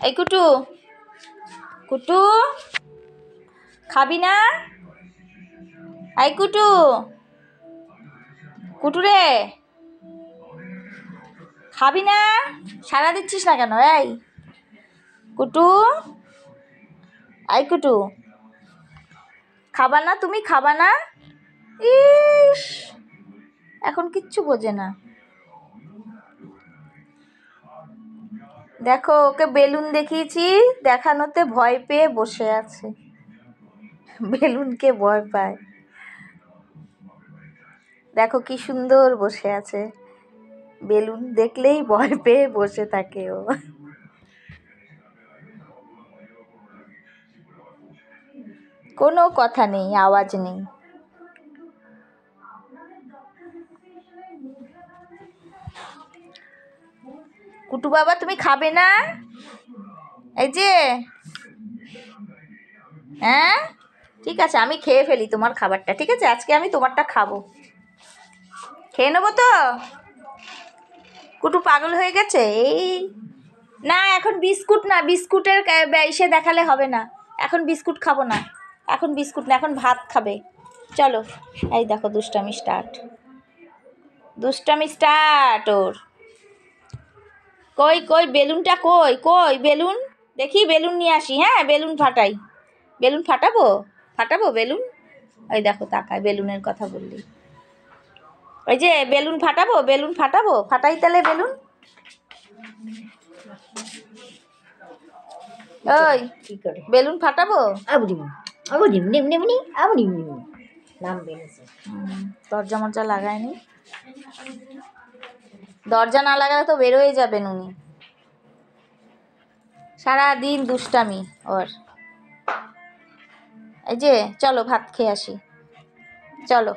এই কুটু, কুটু খাবি না? এই কুটু, কুটু রে খাবি না? সাড়া দিচ্ছিস না কেন? এই কুটু, এই কুটু খাবা না? তুমি খাবা না? ইস, এখন কিচ্ছু বোঝে না। দেখো, ওকে বেলুন দেখিয়েছি, দেখানোতে ভয় পেয়ে বসে আছে। বেলুনকে ভয় পায়। দেখো কি সুন্দর বসে আছে, বেলুন দেখলেই ভয় পেয়ে বসে থাকে ও। কোনো কথা নেই, আওয়াজ নেই। কুটু বাবা, তুমি খাবে না? এই যে, হ্যাঁ ঠিক আছে, আমি খেয়ে ফেলি তোমার খাবারটা। ঠিক আছে, আজকে আমি তোমারটা খাবো, খেয়ে নেবো তো। কুটু পাগল হয়ে গেছে। এই না, এখন বিস্কুট না, বিস্কুটের ইসে দেখালে হবে না। এখন বিস্কুট খাবো না, এখন বিস্কুট না, এখন ভাত খাবে। চলো। এই দেখো, দুষ্টামি স্টার্ট, দুষ্টামি স্টার্ট ওর। কই কই বেলুনটা, কই কই বেলুন? দেখি বেলুন নিয়ে আসি। হ্যাঁ, বেলুন ফাটাই। বেলুন ফাটাবো, ফাটাবো বেলুন। ওই দেখো তাকায়, বেলুনের কথা বললি। ওই যে বেলুন ফাটাবো, বেলুন ফাটাবো, ফাটাই তাহলে বেলুন। ওই কি করে বেলুন ফাটাবো? দরজা মরজা লাগায়নি, দরজা না লাগালে তো বেরোয় যাবেন উনি। সারাদিন দুষ্টামি ওর। এই যে চলো ভাত খেয়ে আসি, চলো।